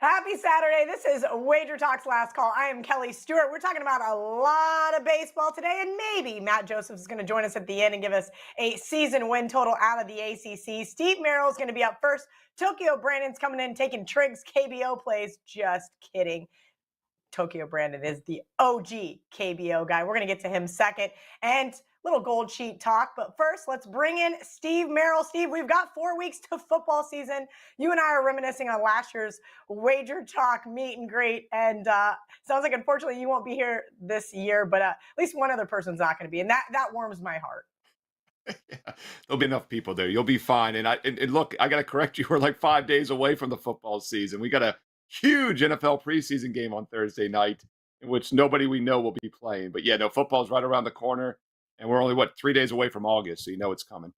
Happy Saturday. This is Wager Talk's last call. I am Kelly Stewart. We're talking about a lot of baseball today, and maybe Matt Joseph is going to join us at the end and give us a season win total out of the ACC. Steve Merril is going to be up first. Tokyo Brandon's coming in taking Triggs KBO plays. Just kidding. Tokyo Brandon is the OG KBO guy. We're going to get to him second. And little gold sheet talk. But first, let's bring in Steve Merril. Steve, we've got 4 weeks to football season. You and I are reminiscing on last year's Wager Talk meet and greet. And sounds like, unfortunately, you won't be here this year. But at least one other person's not going to be. And that warms my heart. Yeah, there'll be enough people there. You'll be fine. And look, I got to correct you. We're like 5 days away from the football season. We got a huge NFL preseason game on Thursday night in which nobody we know will be playing. But yeah, no, football's right around the corner, and we're only 3 days away from August, so you know it's coming.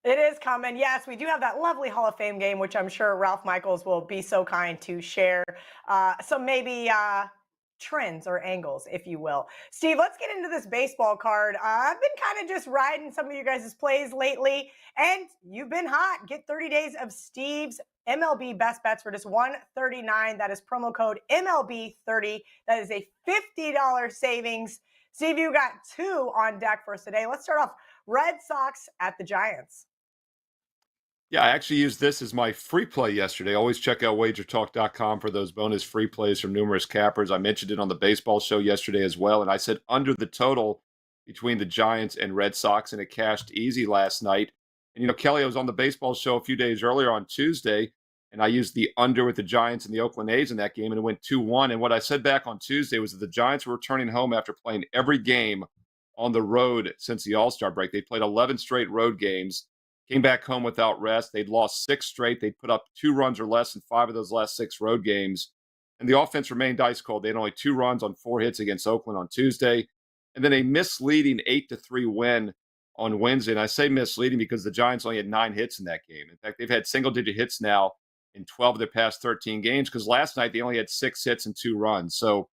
It is coming. Yes, we do have that lovely Hall of Fame game, which I'm sure Ralph Michaels will be so kind to share. So maybe trends or angles, if you will. Steve, let's get into this baseball card. I've been kind of just riding some of you guys' plays lately, and you've been hot. Get 30 days of Steve's MLB best bets for just $139. That is promo code MLB30. That is a $50 savings. Steve, you got two on deck for us today. Let's start off Red Sox at the Giants. Yeah, I actually used this as my free play yesterday. Always check out wagertalk.com for those bonus free plays from numerous cappers. I mentioned it on the baseball show yesterday as well, and I said under the total between the Giants and Red Sox, and it cashed easy last night. And, Kelly, I was on the baseball show a few days earlier on Tuesday, and I used the under with the Giants and the Oakland A's in that game, and it went 2-1. And what I said back on Tuesday was that the Giants were returning home after playing every game on the road since the All-Star break. They played 11 straight road games. Came back home without rest. They'd lost 6 straight. They'd put up 2 runs or less in 5 of those last 6 road games. And the offense remained ice cold. They had only 2 runs on 4 hits against Oakland on Tuesday. And then a misleading 8-3 win on Wednesday. And I say misleading because the Giants only had 9 hits in that game. In fact, they've had single-digit hits now in 12 of their past 13 games because last night they only had 6 hits and 2 runs. So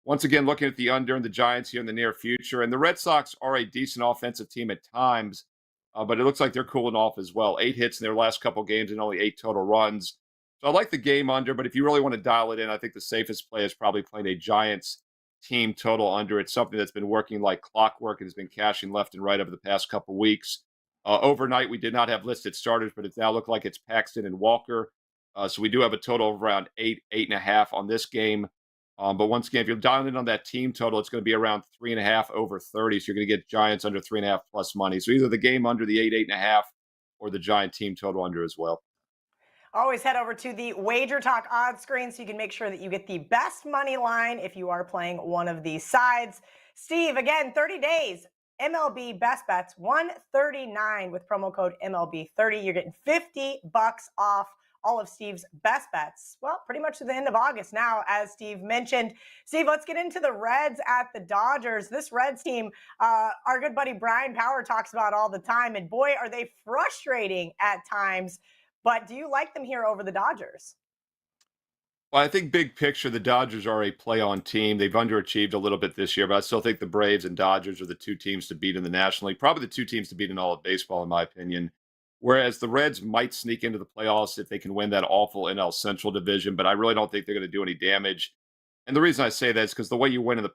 once again, looking at the under and the Giants here in the near future. And the Red Sox are a decent offensive team at times. But it looks like they're cooling off as well. 8 hits in their last couple games and only 8 total runs. So I like the game under, but if you really want to dial it in, I think the safest play is probably playing a Giants team total under. It's something that's been working like clockwork and has been cashing left and right over the past couple weeks. Overnight, we did not have listed starters, but it's now looked like it's Paxton and Walker. So we do have a total of around 8.5 on this game. But once again, if you're dialing in on that team total, it's going to be around 3.5 over 30. So you're going to get Giants under 3.5 plus money. So either the game under the 8.5, or the Giant team total under as well. Always head over to the Wager Talk odds screen so you can make sure that you get the best money line if you are playing one of these sides. Steve, again, 30 days. MLB best bets, $139 with promo code MLB30. You're getting $50 off all of Steve's best bets. Well, pretty much to the end of August now, as Steve mentioned. Steve, let's get into the Reds at the Dodgers. This Reds team, our good buddy Brian Power talks about all the time, and boy, are they frustrating at times. But do you like them here over the Dodgers? Well, I think big picture, the Dodgers are a play-on team. They've underachieved a little bit this year, but I still think the Braves and Dodgers are the 2 teams to beat in the National League. Probably the 2 teams to beat in all of baseball, in my opinion. Whereas the Reds might sneak into the playoffs if they can win that awful NL Central division, but I really don't think they're going to do any damage. And the reason I say that is because the way you win in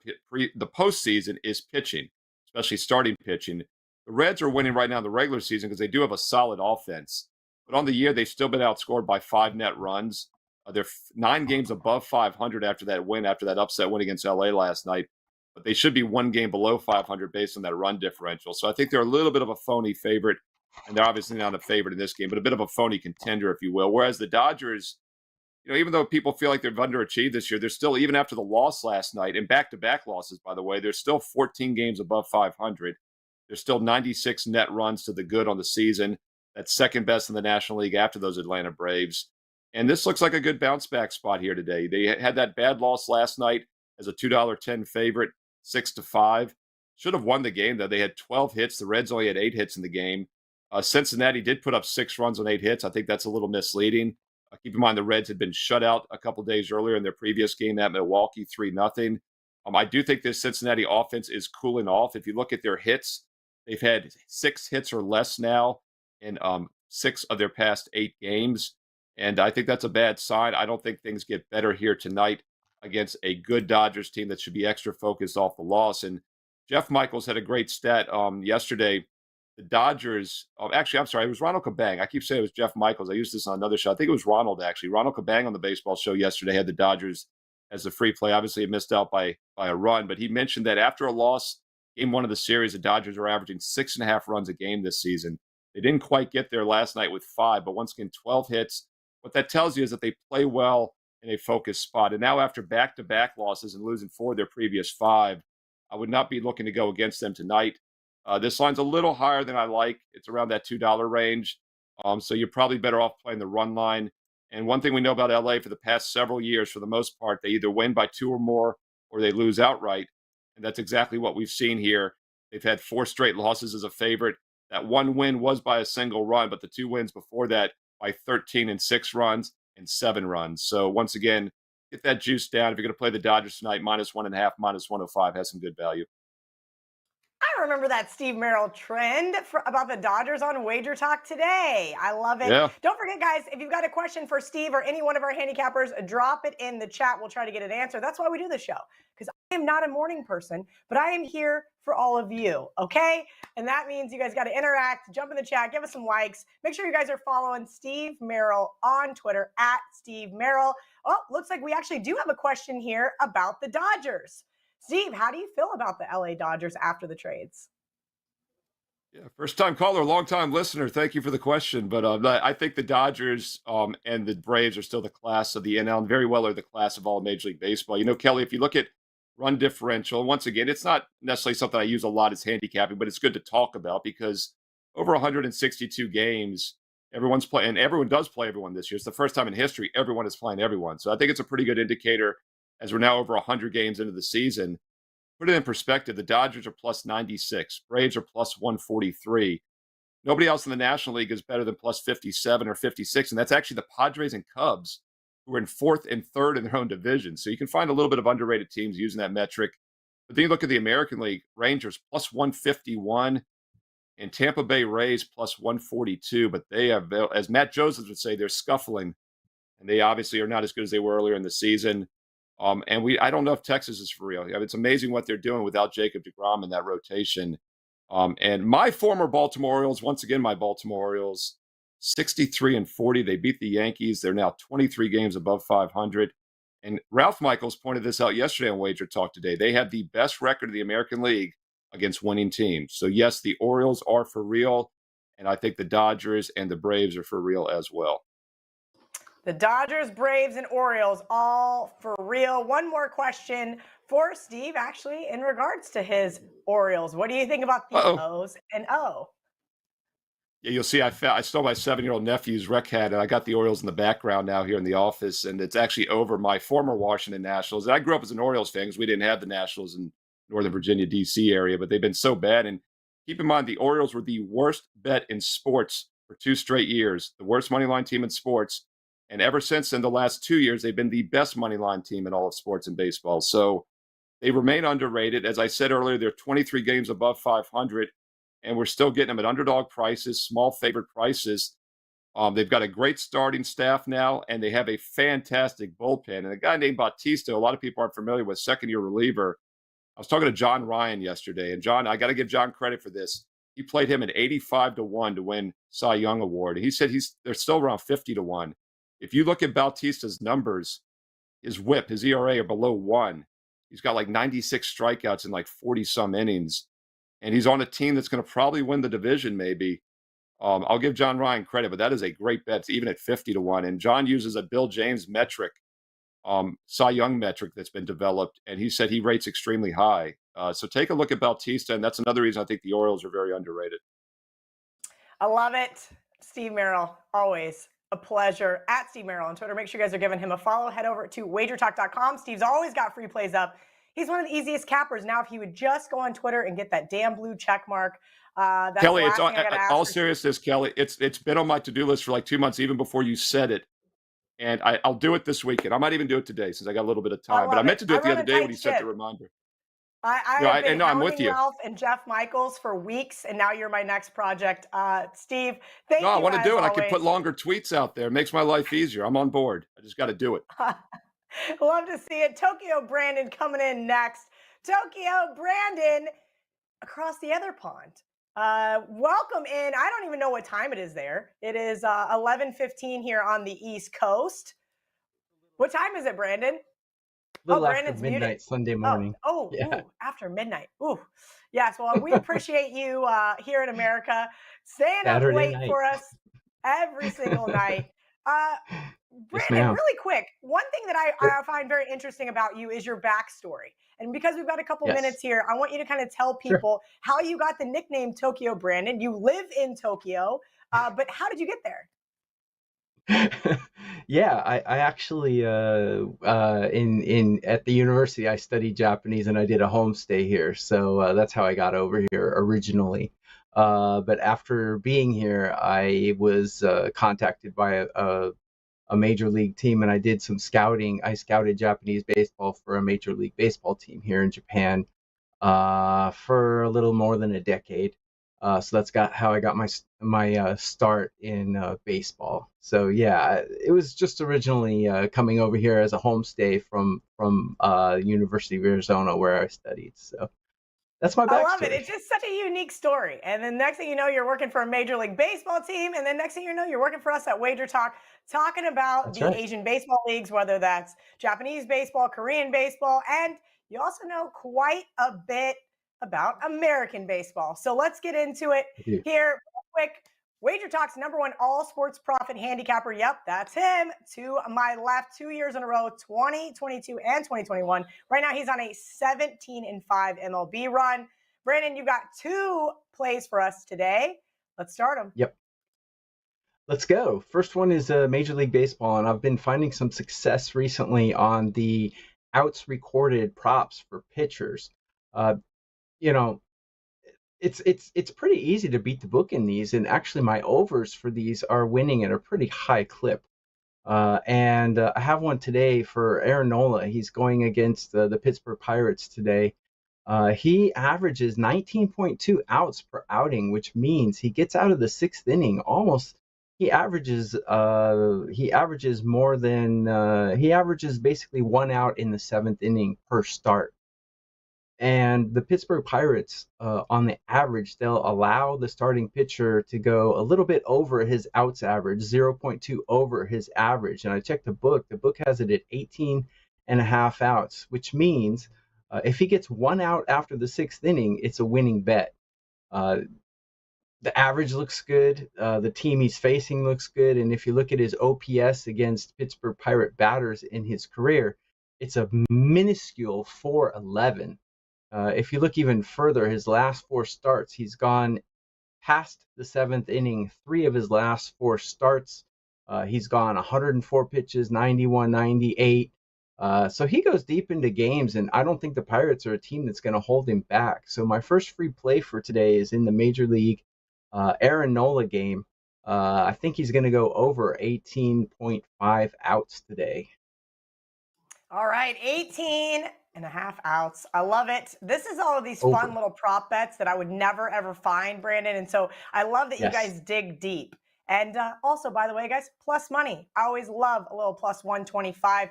the postseason is pitching, especially starting pitching. The Reds are winning right now in the regular season because they do have a solid offense. But on the year, they've still been outscored by 5 net runs. They're 9 games above 500 after that win, after that upset win against LA last night. But they should be 1 game below 500 based on that run differential. So I think they're a little bit of a phony favorite. And they're obviously not a favorite in this game, but a bit of a phony contender, if you will. Whereas the Dodgers, even though people feel like they've underachieved this year, they're still, even after the loss last night, and back-to-back losses, by the way, they're still 14 games above 500. There's still 96 net runs to the good on the season. That's second best in the National League after those Atlanta Braves. And this looks like a good bounce-back spot here today. They had that bad loss last night as a $2.10 favorite, 6-5. Should have won the game, though. They had 12 hits. The Reds only had 8 hits in the game. Cincinnati did put up 6 runs on 8 hits. I think that's a little misleading. Keep in mind the Reds had been shut out a couple days earlier in their previous game at Milwaukee, 3-0. I do think this Cincinnati offense is cooling off. If you look at their hits, they've had 6 hits or less now in 6 of their past 8 games. And I think that's a bad sign. I don't think things get better here tonight against a good Dodgers team that should be extra focused off the loss. And Jeff Michaels had a great stat yesterday. The Dodgers, actually, I'm sorry, it was Ronald Kabang. I keep saying it was Jeff Michaels. I used this on another show. I think it was Ronald, actually. Ronald Kabang on the baseball show yesterday had the Dodgers as a free play. Obviously, it missed out by a run, but he mentioned that after a loss, game one of the series, the Dodgers are averaging 6.5 runs a game this season. They didn't quite get there last night with 5, but once again, 12 hits. What that tells you is that they play well in a focused spot. And now, after back-to-back losses and losing 4 of their previous 5, I would not be looking to go against them tonight. This line's a little higher than I like. It's around that $2 range. So you're probably better off playing the run line. And one thing we know about LA for the past several years, for the most part, they either win by 2 or more or they lose outright. And that's exactly what we've seen here. They've had 4 straight losses as a favorite. That one win was by a single run, but the 2 wins before that by 13 and 6 runs and 7 runs. So once again, get that juice down. If you're going to play the Dodgers tonight, -1.5, -105 has some good value. I remember that Steve Merril trend about the Dodgers on Wager Talk today. I love it. Yeah. Don't forget, guys, if you've got a question for Steve or any one of our handicappers, drop it in the chat. We'll try to get an answer. That's why we do the show, because I am not a morning person, but I am here for all of you, okay? And that means you guys got to interact, jump in the chat, give us some likes. Make sure you guys are following Steve Merril on Twitter, @Steve Merril. Oh, looks like we actually do have a question here about the Dodgers. Steve, how do you feel about the LA Dodgers after the trades? Yeah, first time caller, long time listener. Thank you for the question. But I think the Dodgers and the Braves are still the class of the NL and very well are the class of all Major League Baseball. You know, Kelly, if you look at run differential, and once again, it's not necessarily something I use a lot as handicapping, but it's good to talk about because over 162 games, everyone's playing, and everyone does play everyone this year. It's the first time in history everyone is playing everyone. So I think it's a pretty good indicator as we're now over 100 games into the season. Put it in perspective, the Dodgers are plus 96, Braves are plus 143. Nobody else in the National League is better than plus 57 or 56, and that's actually the Padres and Cubs, who are in fourth and third in their own division. So you can find a little bit of underrated teams using that metric. But then you look at the American League, Rangers plus 151 and Tampa Bay Rays plus 142. But they have, as Matt Joseph would say, they're scuffling, and they obviously are not as good as they were earlier in the season. I don't know if Texas is for real. I mean, it's amazing what they're doing without Jacob deGrom in that rotation. And my former Baltimore Orioles, once again, my Baltimore Orioles, 63 and 40. They beat the Yankees. They're now 23 games above 500. And Ralph Michaels pointed this out yesterday on Wager Talk today. They have the best record of the American League against winning teams. So yes, the Orioles are for real, and I think the Dodgers and the Braves are for real as well. The Dodgers, Braves, and Orioles all for real. One more question for Steve, actually, in regards to his Orioles. What do you think about the O's and O? Yeah, you'll see I stole my 7-year-old nephew's rec hat, and I got the Orioles in the background now here in the office, and it's actually over my former Washington Nationals. And I grew up as an Orioles fan because we didn't have the Nationals in Northern Virginia, D.C. area, but they've been so bad. And keep in mind, the Orioles were the worst bet in sports for 2 straight years, the worst money line team in sports. And ever since in the last 2 years, they've been the best money line team in all of sports and baseball. So they remain underrated. As I said earlier, they're 23 games above 500, and we're still getting them at underdog prices, small favorite prices. They've got a great starting staff now, and they have a fantastic bullpen. And a guy named Bautista, a lot of people aren't familiar with, second-year reliever. I was talking to John Ryan yesterday, and John, I got to give John credit for this. He played him at 85-1 to win Cy Young Award. He said they're still around 50-1. If you look at Bautista's numbers, his whip, his ERA are below 1. He's got like 96 strikeouts in like 40-some innings. And he's on a team that's going to probably win the division, maybe. I'll give John Ryan credit, but that is a great bet, even at 50-1. And John uses a Bill James metric, Cy Young metric that's been developed, and he said he rates extremely high. So take a look at Bautista, and that's another reason I think the Orioles are very underrated. I love it. Steve Merril, always a pleasure. @Steve Merril on Twitter. Make sure you guys are giving him a follow. Head over to wagertalk.com. Steve's always got free plays up. He's one of the easiest cappers. Now, if he would just go on Twitter and get that damn blue check mark. That's Kelly, it's all seriousness, Kelly. It's been on my to-do list for like 2 months, even before you said it. And I'll do it this weekend. I might even do it today since I got a little bit of time. But I meant to do it the other day when you sent the reminder. I No, have been and no, I'm with hounding you. Ralph and Jeff Michaels for weeks, and now you're my next project. Steve, No, thank I you want to as do it. I could put always. longer tweets out there. It makes my life easier. I'm on board. I just got to do it. Love to see it. Tokyo Brandon coming in next. Tokyo Brandon across the other pond. Welcome in. I don't even know what time it is there. It is 11:15 here on the East Coast. What time is it, Brandon? A Oh, little after Brandon's muted. midnight Sunday morning. Yeah. After midnight. Ooh, yes. Well, we appreciate you here in America staying up Saturday late night. for us every single night. Uh, Yes, Brandon, ma'am. really quick, one thing that Sure. I find very interesting about you is your backstory. And because we've got a couple Yes. minutes here, I want you to kind of tell Sure. people how you got the nickname Tokyo Brandon. You live in Tokyo, but how did you get there? Yeah, I actually in at the university I studied Japanese and I did a homestay here, so that's how I got over here originally. But after being here, I was contacted by a major league team, and I did some scouting. I scouted Japanese baseball for a major league baseball team here in Japan for a little more than a decade. So that's got how I got my start in baseball. So yeah, it was just originally coming over here as a homestay from University of Arizona where I studied. So that's my I love it. backstory. It's just such a unique story. And then next thing you know, you're working for a Major League Baseball team. And then next thing you know, you're working for us at Wager Talk, talking about That's the right. Asian baseball leagues, whether that's Japanese baseball, Korean baseball, and you also know quite a bit about American baseball. So let's get into it I do. here real quick. Wager Talk's #1 all sports profit handicapper. Yep, that's him. To my left, 2 years in a row, 2022 and 2021. Right now, he's on a 17-5 MLB run. Brandon, you got 2 plays for us today. Let's start them. Yep. Let's go. First one is Major League Baseball, and I've been finding some success recently on the outs recorded props for pitchers. You know, it's pretty easy to beat the book in these, and actually my overs for these are winning at a pretty high clip. And I have one today for Aaron Nola. He's going against the Pittsburgh Pirates today. He averages 19.2 outs per outing, which means he gets out of the 6th inning almost. He averages more than he averages basically 1 out in the 7th inning per start. And the Pittsburgh Pirates, on the average, they'll allow the starting pitcher to go a little bit over his outs average, 0.2 over his average. And I checked the book. The book has it at 18 and a half outs, which means if he gets 1 out after the 6th inning, it's a winning bet. The average looks good. The team he's facing looks good. And if you look at his OPS against Pittsburgh Pirate batters in his career, it's a minuscule 411. If you look even further, his last 4 starts, he's gone past the 7th inning. 3 of his last 4 starts, he's gone 104 pitches, 91, 98. So he goes deep into games, and I don't think the Pirates are a team that's going to hold him back. So my first free play for today is in the Major League Aaron Nola game. I think he's going to go over 18.5 outs today. All right, 18.5 outs. I love it. This is all of these Over. fun little prop bets that I would never, ever find, Brandon. And so I love that you Yes. guys dig deep. And also, by the way, guys, plus money. I always love a little plus 125.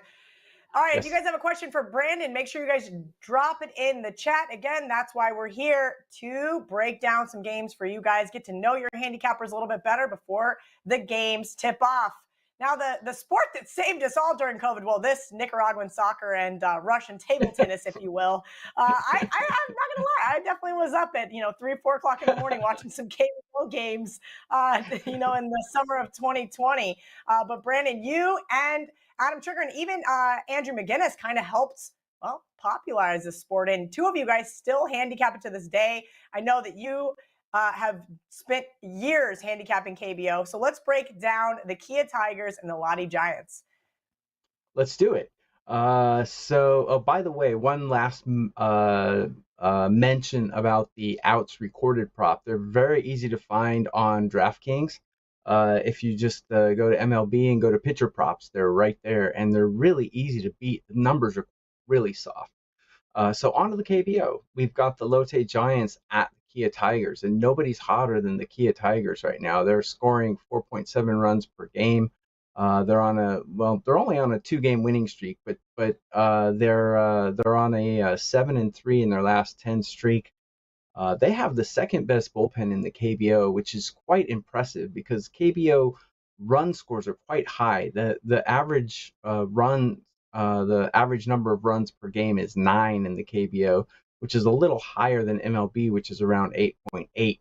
All right, if you Yes. guys have a question for Brandon, make sure you guys drop it in the chat. Again, that's why we're here, to break down some games for you guys, get to know your handicappers a little bit better before the games tip off. Now, the sport that saved us all during COVID, well, this Nicaraguan soccer and Russian table tennis, if you will. I'm not going to lie. I definitely was up at, 3, 4 o'clock in the morning watching some KBO games, in the summer of 2020. But Brandon, you and Adam Trigger and even Andrew McGinnis kind of helped, popularize the sport. And 2 of you guys still handicap it to this day. I know that you have spent years handicapping KBO. So let's break down the Kia Tigers and the Lottie Giants. Let's do it. So by the way, one last mention about the outs recorded prop. They're very easy to find on DraftKings. If you just go to MLB and go to pitcher props, they're right there, and they're really easy to beat. The numbers are really soft. So on to the KBO. We've got the Lotte Giants at the Kia Tigers, and nobody's hotter than the Kia Tigers right now. They're scoring 4.7 runs per game. They're only on a 2-game winning streak, but they're on a 7-3 in their last 10 streak. They have the second best bullpen in the KBO, which is quite impressive because KBO run scores are quite high. The average the average number of runs per game is 9 in the KBO, which is a little higher than MLB, which is around 8.8.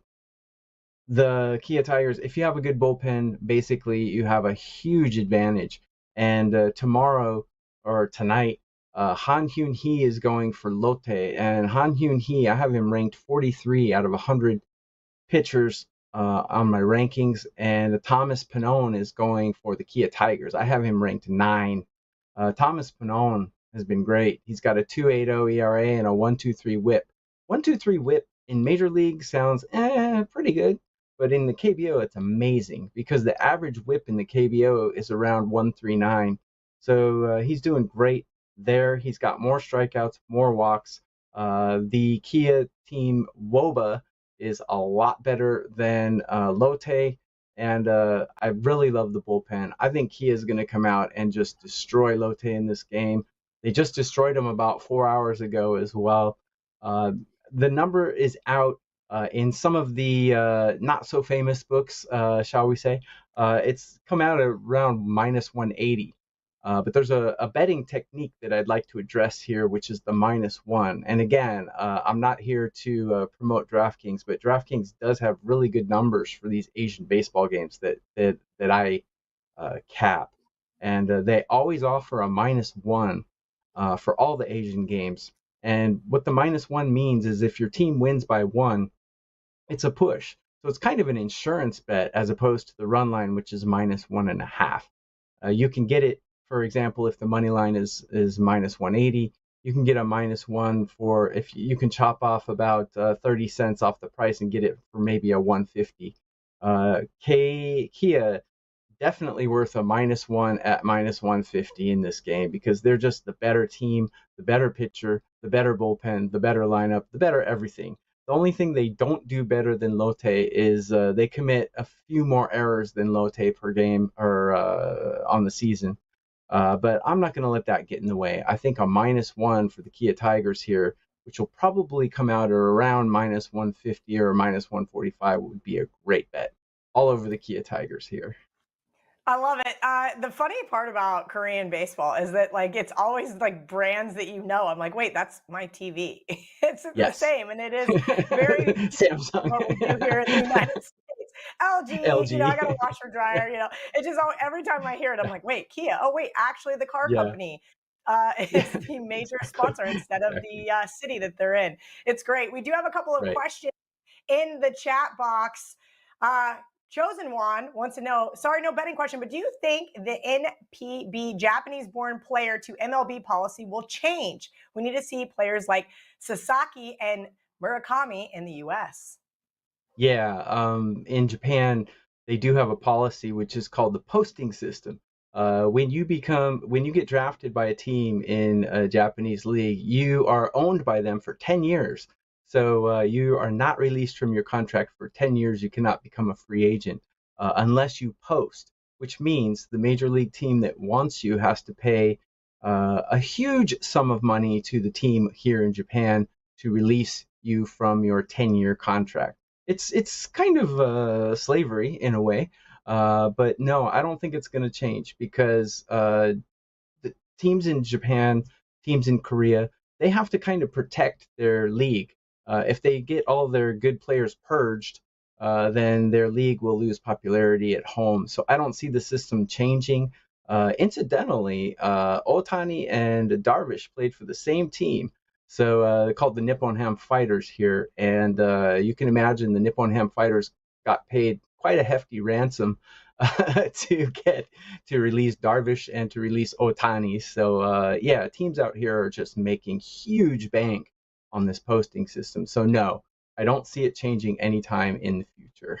The Kia Tigers, if you have a good bullpen, basically you have a huge advantage. And tomorrow or tonight, Han Hyun Hee is going for Lotte, and Han Hyun Hee, I have him ranked 43 out of 100 pitchers on my rankings, and Thomas Pannone is going for the Kia Tigers. I have him ranked 9. Thomas Pannone has been great. He's got a 2.80 ERA and a 1.23 WHIP. 1.23 WHIP in Major League sounds pretty good, but in the KBO it's amazing because the average WHIP in the KBO is around 1.39. So he's doing great there. He's got more strikeouts, more walks. The Kia team WOBA is a lot better than Lotte, and I really love the bullpen. I think Kia is going to come out and just destroy Lotte in this game. They just destroyed him about 4 hours ago as well. The number is out in some of the not so famous books, shall we say. It's come out around minus 180. But there's a betting technique that I'd like to address here, which is the -1. And again, I'm not here to promote DraftKings, but DraftKings does have really good numbers for these Asian baseball games that I cap. And they always offer a -1 for all the Asian games. And what the -1 means is if your team wins by 1, it's a push. So it's kind of an insurance bet as opposed to the run line, which is -1.5. You can get it, for example, if the money line is -180, you can get a -1 for if you can chop off about 30 cents off the price and get it for maybe a 150. Kia definitely worth a -1 at -150 in this game because they're just the better team, the better pitcher, the better bullpen, the better lineup, the better everything. The only thing they don't do better than Lotte is they commit a few more errors than Lotte per game or on the season. But I'm not going to let that get in the way. I think a -1 for the Kia Tigers here, which will probably come out at around -150 or -145, would be a great bet. All over the Kia Tigers here. I love it. The funny part about Korean baseball is that like it's always like brands that you know. I'm like, wait, that's my TV. It's the same, and it is very Samsung. what we do here in the United States. LG, LG. I got a washer dryer. It just every time I hear it, I'm like, wait, Kia. Oh, wait, actually, the car company is the major sponsor instead of the city that they're in. It's great. We do have a couple of questions in the chat box. Chosen One wants to know, sorry, no betting question, but do you think the NPB Japanese-born player to MLB policy will change? We need to see players like Sasaki and Murakami in the U.S. Yeah, in Japan, they do have a policy which is called the posting system. When you get drafted by a team in a Japanese league, you are owned by them for 10 years. So you are not released from your contract for 10 years. You cannot become a free agent unless you post, which means the major league team that wants you has to pay a huge sum of money to the team here in Japan to release you from your 10-year contract. It's kind of slavery in a way, but no, I don't think it's going to change because the teams in Japan, teams in Korea, they have to kind of protect their league. If they get all their good players purged, then their league will lose popularity at home. So I don't see the system changing. Incidentally, Otani and Darvish played for the same team. So they're called the Nippon Ham Fighters here. And you can imagine the Nippon Ham Fighters got paid quite a hefty ransom to release Darvish and to release Otani. So yeah, teams out here are just making huge bank on this posting system. So no, I don't see it changing anytime in the future.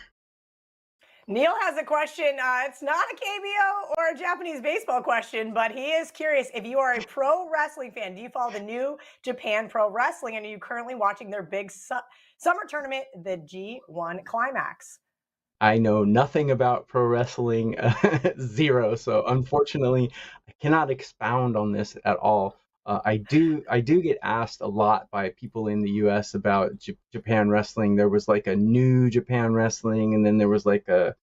Neil has a question. It's not a KBO or a Japanese baseball question, but he is curious if you are a pro wrestling fan. Do you follow the new Japan Pro Wrestling, and are you currently watching their big summer tournament, the G1 Climax? I know nothing about pro wrestling, zero. So unfortunately, I cannot expound on this at all. I do get asked a lot by people in the U.S. about Japan wrestling. There was like a new Japan wrestling, and then there was like a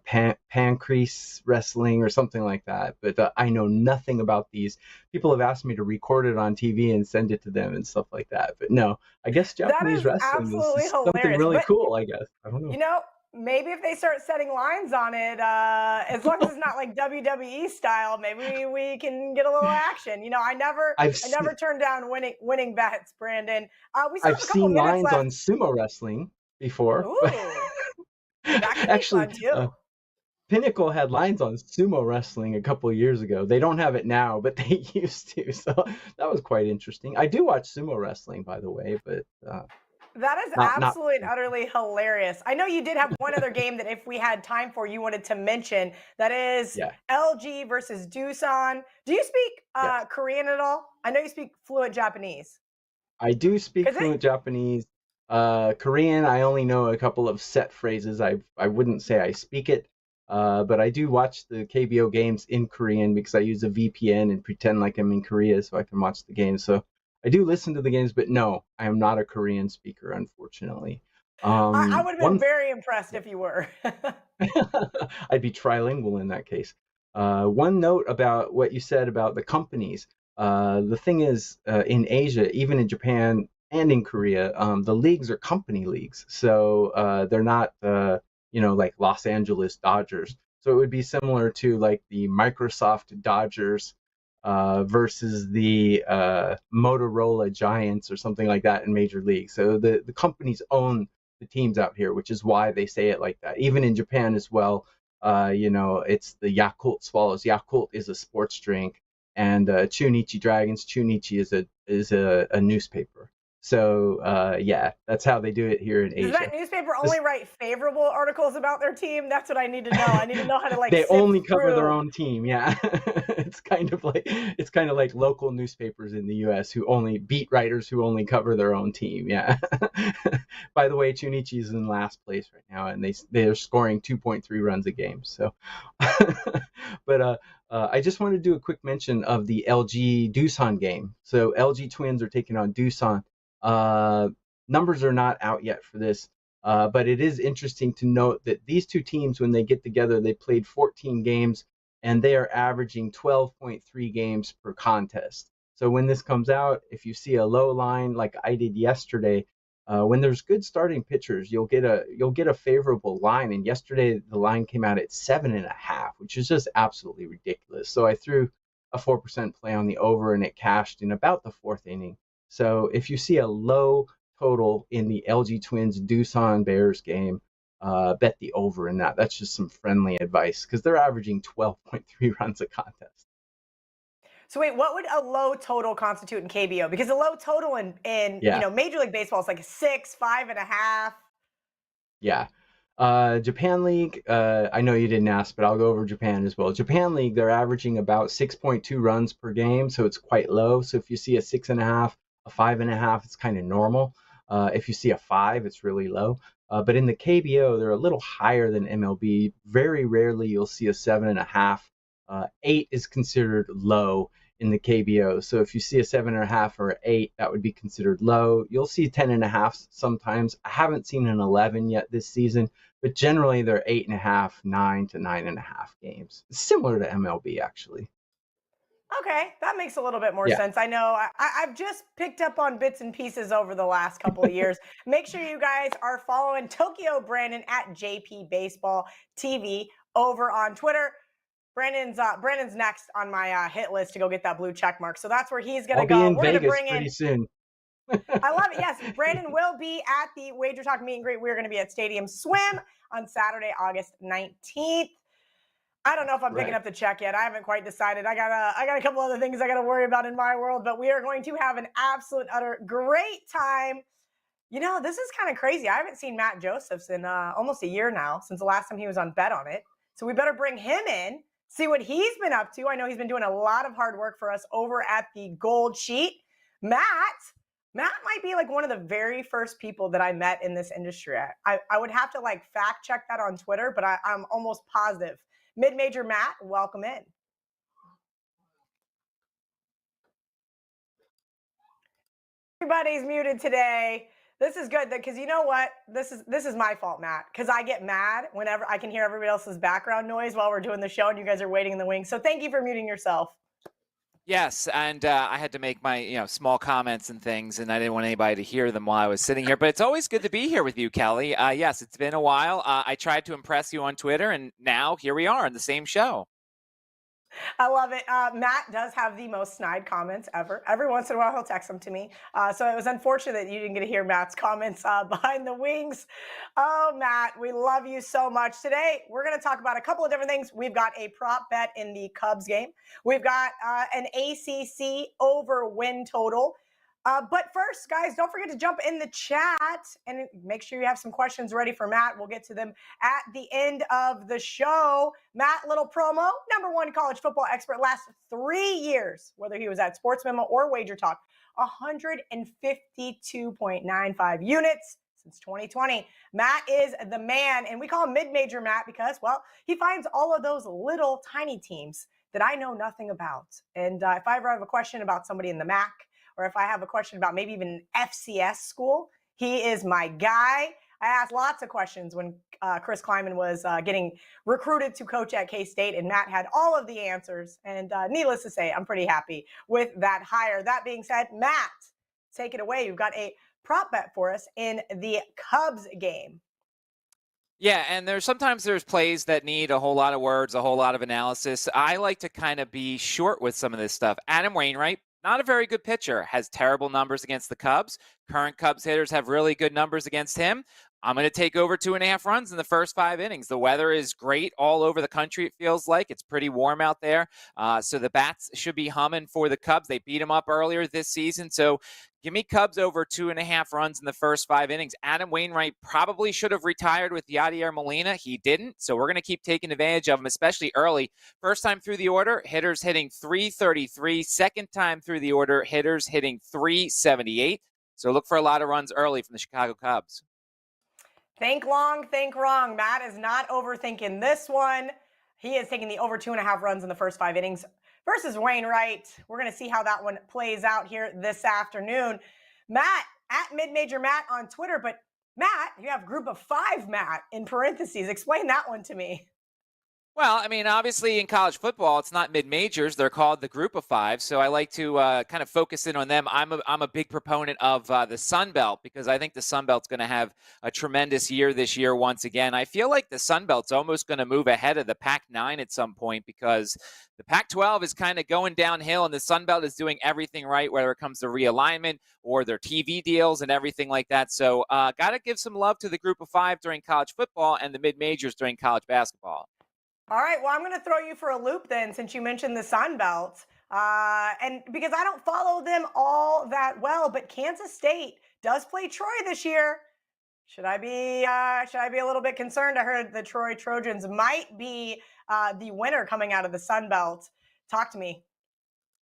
pancreas wrestling or something like that. But I know nothing about these. People have asked me to record it on TV and send it to them and stuff like that. But no, I guess That Japanese is wrestling is absolutely something hilarious. really But cool, I guess. I don't you know. know, maybe if they start setting lines on it, as long as it's not like WWE style, maybe we can get a little action. I've I never seen turn down winning bets, Brandon. We still I've have a couple seen minutes lines left. on sumo wrestling before, but Ooh, that could be actually, fun too. Pinnacle had lines on sumo wrestling a couple of years ago. They don't have it now, but they used to. So that was quite interesting. I do watch sumo wrestling, by the way, but That is not. absolutely and utterly hilarious. I know you did have one other game that if we had time for, you wanted to mention. That is Yeah. LG versus Doosan. Do you speak Yes. Korean at all? I know you speak fluent Japanese. I do speak Because it fluent Japanese. Korean, I only know a couple of set phrases. I wouldn't say I speak it, but I do watch the KBO games in Korean because I use a VPN and pretend like I'm in Korea so I can watch the games. So I do listen to the games, but no, I am not a Korean speaker, unfortunately. I would have been One, very impressed if you were. I'd be trilingual in that case. One note about what you said about the companies. The thing is, in Asia, even in Japan and in Korea, the leagues are company leagues. So they're not, like Los Angeles Dodgers. So it would be similar to like the Microsoft Dodgers versus the Motorola Giants or something like that in Major League. So the companies own the teams out here, which is why they say it like that. Even in Japan as well, it's the Yakult Swallows. Yakult is a sports drink, and Chunichi Dragons. Chunichi is a newspaper. So yeah, that's how they do it here in Does Asia. that newspaper This, only write favorable articles about their team? That's what I need to know. I need to know how to like they sift only cover their through. own team. Yeah, it's kind of like local newspapers in the U.S. who only beat writers who only cover their own team. Yeah. By the way, Chunichi is in last place right now, and they're scoring 2.3 runs a game. So, but I just want to do a quick mention of the LG Doosan game. So LG Twins are taking on Doosan. Uh, Numbers are not out yet for this. But it is interesting to note that these two teams, when they get together, they played 14 games and they are averaging 12.3 games per contest. So when this comes out, if you see a low line like I did yesterday, when there's good starting pitchers, you'll get a favorable line. And yesterday the line came out at 7.5, which is just absolutely ridiculous. So I threw a 4% play on the over and it cashed in about the fourth inning. So if you see a low total in the LG Twins Doosan Bears game, bet the over in that. That's just some friendly advice because they're averaging 12.3 runs a contest. So wait, what would a low total constitute in KBO? Because a low total in Yeah, Major League Baseball is like a 6, 5.5. yeah. Japan League, I know you didn't ask, but I'll go over Japan as well. Japan League, they're averaging about 6.2 runs per game, so it's quite low. So if you see a 6.5, a 5.5, it's kind of normal. If you see a 5, it's really low. But in the KBO, they're a little higher than MLB. Very rarely you'll see a 7.5. 8 is considered low in the KBO. So if you see a 7.5 or an 8, that would be considered low. You'll see 10.5 sometimes. I haven't seen an 11 yet this season, but generally they're 8.5, 9 to 9.5 games. Similar to MLB, actually. Okay, that makes a little bit more Yeah. sense. I know I've just picked up on bits and pieces over the last couple of years. Make sure you guys are following Tokyo Brandon at JP Baseball TV over on Twitter. Brandon's next on my hit list to go get that blue check mark. So that's where he's gonna I'll be go. in We're gonna Vegas bring in. pretty soon. I love it. Yes, Brandon will be at the Wager Talk meet and greet. We're gonna be at Stadium Swim on Saturday, August 19th. I don't know if I'm picking Right. up the check yet. I haven't quite decided. I got a couple other things I got to worry about in my world, but we are going to have an absolute utter great time. This is kind of crazy. I haven't seen Matt Josephs in almost a year now, since the last time he was on Bet on It. So we better bring him in, see what he's been up to. I know he's been doing a lot of hard work for us over at the Gold Sheet. Matt might be like one of the very first people that I met in this industry. I would have to like fact check that on Twitter, but I'm almost positive. Mid-major Matt, welcome in. Everybody's muted today. This is good because you know what? This is my fault, Matt, because I get mad whenever I can hear everybody else's background noise while we're doing the show and you guys are waiting in the wings. So thank you for muting yourself. Yes, and I had to make my small comments and things, and I didn't want anybody to hear them while I was sitting here. But it's always good to be here with you, Kelly. Yes, it's been a while. I tried to impress you on Twitter, and now here we are on the same show. I love it. Matt does have the most snide comments ever. Every once in a while, he'll text them to me. So it was unfortunate that you didn't get to hear Matt's comments behind the wings. Oh, Matt, we love you so much. Today, we're going to talk about a couple of different things. We've got a prop bet in the Cubs game. We've got an ACC over win total. But first, guys, don't forget to jump in the chat and make sure you have some questions ready for Matt. We'll get to them at the end of the show. Matt, little promo, #1 college football expert, last 3 years, whether he was at SportsMemo or WagerTalk, 152.95 units since 2020. Matt is the man, and we call him mid-major Matt because, well, he finds all of those little tiny teams that I know nothing about. And if I ever have a question about somebody in the MAC, or if I have a question about maybe even an FCS school, he is my guy. I asked lots of questions when Chris Kleiman was getting recruited to coach at K-State, and Matt had all of the answers. And needless to say, I'm pretty happy with that hire. That being said, Matt, take it away. You've got a prop bet for us in the Cubs game. Yeah, and sometimes there's plays that need a whole lot of words, a whole lot of analysis. I like to kind of be short with some of this stuff. Adam Wainwright, not a very good pitcher, has terrible numbers against the Cubs. Current Cubs hitters have really good numbers against him. I'm going to take over 2.5 runs in the first 5 innings. The weather is great all over the country, it feels like. It's pretty warm out there. So the bats should be humming for the Cubs. They beat them up earlier this season. So give me Cubs over 2.5 runs in the first 5 innings. Adam Wainwright probably should have retired with Yadier Molina. He didn't. So we're going to keep taking advantage of him, especially early. First time through the order, hitters hitting .333. Second time through the order, hitters hitting .378. So look for a lot of runs early from the Chicago Cubs. Think long, think wrong. Matt is not overthinking this one. He is taking the over 2.5 runs in the first 5 innings versus Wainwright. We're going to see how that one plays out here this afternoon. Matt, at Mid-Major Matt on Twitter, but Matt, you have group of 5 Matt in parentheses. Explain that one to me. Well, I mean, obviously in college football, it's not mid-majors. They're called the group of 5. So I like to kind of focus in on them. I'm a big proponent of the Sun Belt because I think the Sun Belt's going to have a tremendous year this year once again. I feel like the Sun Belt's almost going to move ahead of the Pac-9 at some point because the Pac-12 is kind of going downhill and the Sun Belt is doing everything right, whether it comes to realignment or their TV deals and everything like that. So got to give some love to the group of 5 during college football and the mid-majors during college basketball. All right, well, I'm going to throw you for a loop then since you mentioned the Sun Belt. And because I don't follow them all that well, but Kansas State does play Troy this year. Should I be a little bit concerned? I heard the Troy Trojans might be the winner coming out of the Sun Belt. Talk to me.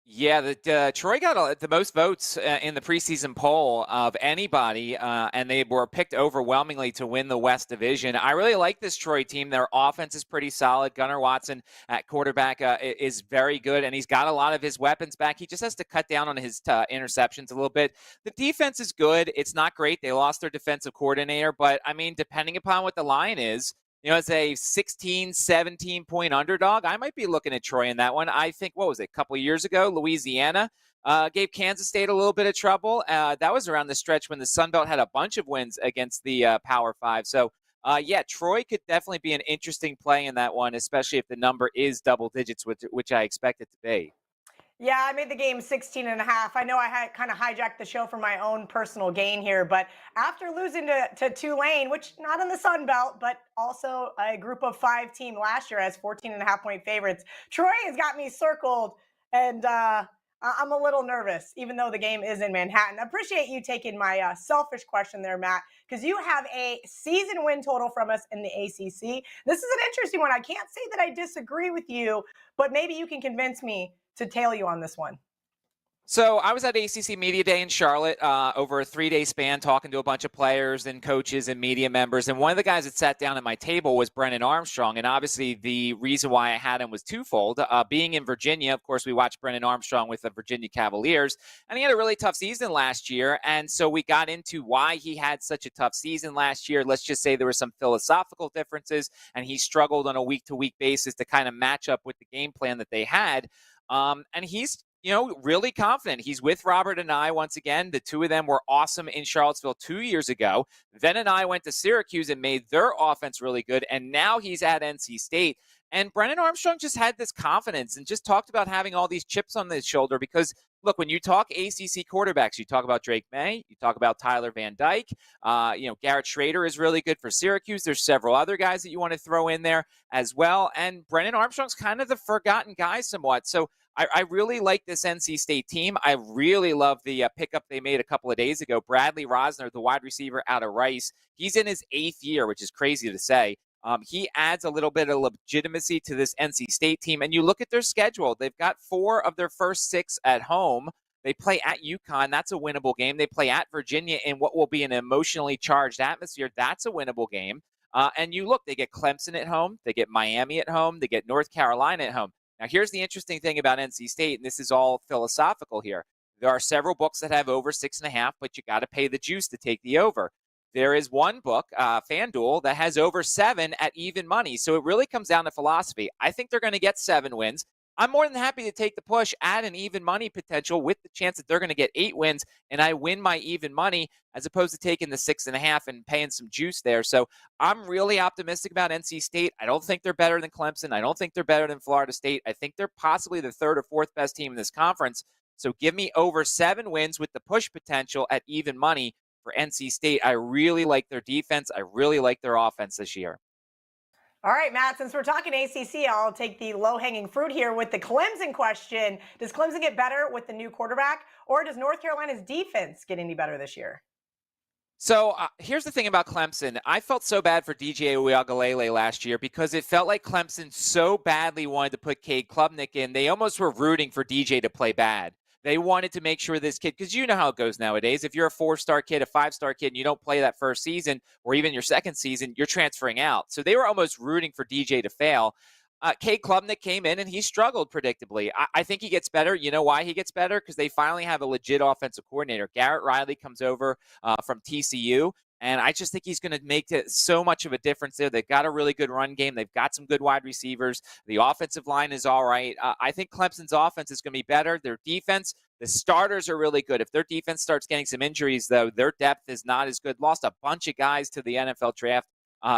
Yeah, Troy got the most votes in the preseason poll of anybody, and they were picked overwhelmingly to win the West Division. I really like this Troy team. Their offense is pretty solid. Gunnar Watson at quarterback is very good, and he's got a lot of his weapons back. He just has to cut down on his interceptions a little bit. The defense is good. It's not great. They lost their defensive coordinator, but, I mean, depending upon what the line is, as a 16, 17-point underdog, I might be looking at Troy in that one. I think, what was it, a couple of years ago, Louisiana gave Kansas State a little bit of trouble. That was around the stretch when the Sun Belt had a bunch of wins against the Power 5. So, Troy could definitely be an interesting play in that one, especially if the number is double digits, which I expect it to be. Yeah, I made the game 16.5. I know I had kind of hijacked the show for my own personal gain here, but after losing to Tulane, which not in the Sun Belt, but also a group of 5 team last year as 14.5 point favorites, Troy has got me circled, and I'm a little nervous, even though the game is in Manhattan. Appreciate you taking my selfish question there, Matt, because you have a season win total from us in the ACC. This is an interesting one. I can't say that I disagree with you, but maybe you can convince me to tail you on this one. So I was at ACC Media Day in Charlotte over a 3-day span talking to a bunch of players and coaches and media members. And one of the guys that sat down at my table was Brennan Armstrong. And obviously the reason why I had him was twofold. Being in Virginia, of course, we watched Brennan Armstrong with the Virginia Cavaliers. And he had a really tough season last year. And so we got into why he had such a tough season last year. Let's just say there were some philosophical differences. And he struggled on a week-to-week basis to kind of match up with the game plan that they had. And he's really confident. He's with Robert and I once again. The two of them were awesome in Charlottesville 2 years ago. Then and I went to Syracuse and made their offense really good. And now he's at NC State. And Brennan Armstrong just had this confidence and just talked about having all these chips on his shoulder because, look, when you talk ACC quarterbacks, you talk about Drake May, you talk about Tyler Van Dyke. Garrett Schrader is really good for Syracuse. There's several other guys that you want to throw in there as well. And Brennan Armstrong's kind of the forgotten guy somewhat. So I really like this NC State team. I really love the pickup they made a couple of days ago. Bradley Rosner, the wide receiver out of Rice, he's in his 8th year, which is crazy to say. He adds a little bit of legitimacy to this NC State team. And you look at their schedule. They've got 4 of their first 6 at home. They play at UConn. That's a winnable game. They play at Virginia in what will be an emotionally charged atmosphere. That's a winnable game. And you look, they get Clemson at home. They get Miami at home. They get North Carolina at home. Now, here's the interesting thing about NC State, and this is all philosophical here. There are several books that have over 6.5, but you got to pay the juice to take the over. There is one book, FanDuel, that has over 7 at even money. So it really comes down to philosophy. I think they're going to get 7 wins. I'm more than happy to take the push, add an even money potential with the chance that they're going to get 8 wins, and I win my even money as opposed to taking the 6.5 and paying some juice there. So I'm really optimistic about NC State. I don't think they're better than Clemson. I don't think they're better than Florida State. I think they're possibly the 3rd or 4th best team in this conference. So give me over 7 wins with the push potential at even money for NC State. I really like their defense. I really like their offense this year. All right, Matt, since we're talking ACC, I'll take the low-hanging fruit here with the Clemson question. Does Clemson get better with the new quarterback, or does North Carolina's defense get any better this year? So here's the thing about Clemson. I felt so bad for DJ Uiagalelei last year because it felt like Clemson so badly wanted to put Cade Klubnik in. They almost were rooting for DJ to play bad. They wanted to make sure this kid, because you know how it goes nowadays. If you're a 4-star kid, a 5-star kid, and you don't play that first season or even your second season, you're transferring out. So they were almost rooting for DJ to fail. Cade Klubnik came in and he struggled predictably. I think he gets better. You know why he gets better? Because they finally have a legit offensive coordinator. Garrett Riley comes over from TCU. And I just think he's going to make it so much of a difference there. They've got a really good run game. They've got some good wide receivers. The offensive line is all right. I think Clemson's offense is going to be better. Their defense, the starters are really good. If their defense starts getting some injuries, though, their depth is not as good. Lost a bunch of guys to the NFL draft.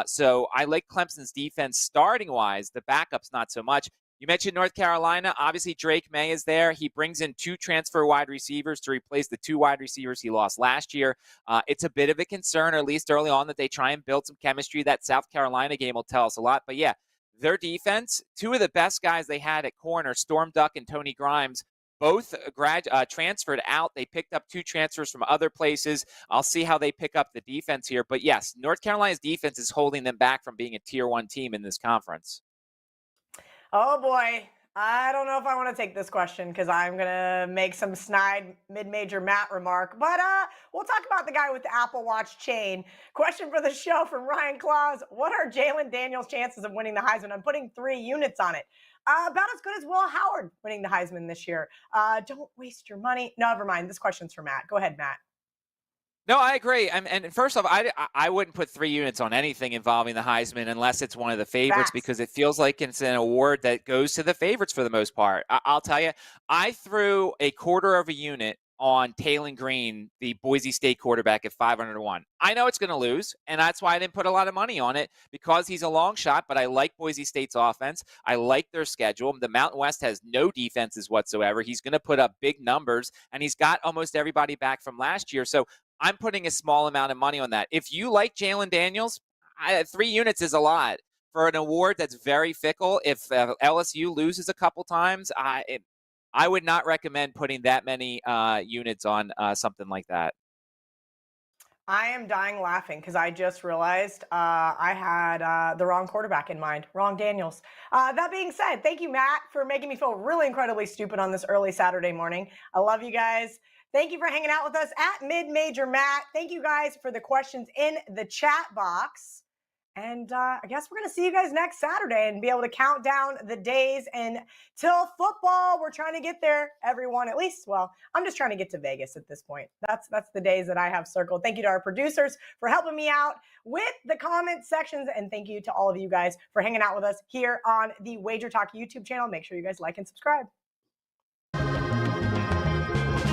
So I like Clemson's defense starting-wise. The backups, not so much. You mentioned North Carolina. Obviously, Drake May is there. He brings in 2 transfer wide receivers to replace the 2 wide receivers he lost last year. It's a bit of a concern, or at least early on, that they try and build some chemistry. That South Carolina game will tell us a lot. But, yeah, their defense, 2 of the best guys they had at corner, Storm Duck and Tony Grimes, both transferred out. They picked up 2 transfers from other places. I'll see how they pick up the defense here. But, yes, North Carolina's defense is holding them back from being a Tier 1 team in this conference. Oh, boy. I don't know if I want to take this question because I'm going to make some snide mid-major Matt remark. But we'll talk about the guy with the Apple Watch chain. Question for the show from Ryan Claus. What are Jalen Daniels' chances of winning the Heisman? I'm putting 3 units on it. About as good as Will Howard winning the Heisman this year. Don't waste your money. No, never mind. This question's for Matt. Go ahead, Matt. No, I agree. And first off, I wouldn't put 3 units on anything involving the Heisman unless it's one of the favorites, because it feels like it's an award that goes to the favorites for the most part. I'll tell you, I threw a 1/4 of a unit on Taylon Green, the Boise State quarterback, at 500-1. I know it's going to lose, and that's why I didn't put a lot of money on it, because he's a long shot, but I like Boise State's offense. I like their schedule. The Mountain West has no defenses whatsoever. He's going to put up big numbers, and he's got almost everybody back from last year. So I'm putting a small amount of money on that. If you like Jalen Daniels, 3 units is a lot for an award that's very fickle. If LSU loses a couple times, I would not recommend putting that many units on something like that. I am dying laughing because I just realized I had the wrong quarterback in mind, wrong Daniels. That being said, thank you, Matt, for making me feel really incredibly stupid on this early Saturday morning. I love you guys. Thank you for hanging out with us at Mid-Major Matt. Thank you guys for the questions in the chat box. And I guess we're going to see you guys next Saturday and be able to count down the days until football. We're trying to get there, everyone, at least. Well, I'm just trying to get to Vegas at this point. That's the days that I have circled. Thank you to our producers for helping me out with the comment sections. And thank you to all of you guys for hanging out with us here on the Wager Talk YouTube channel. Make sure you guys like and subscribe.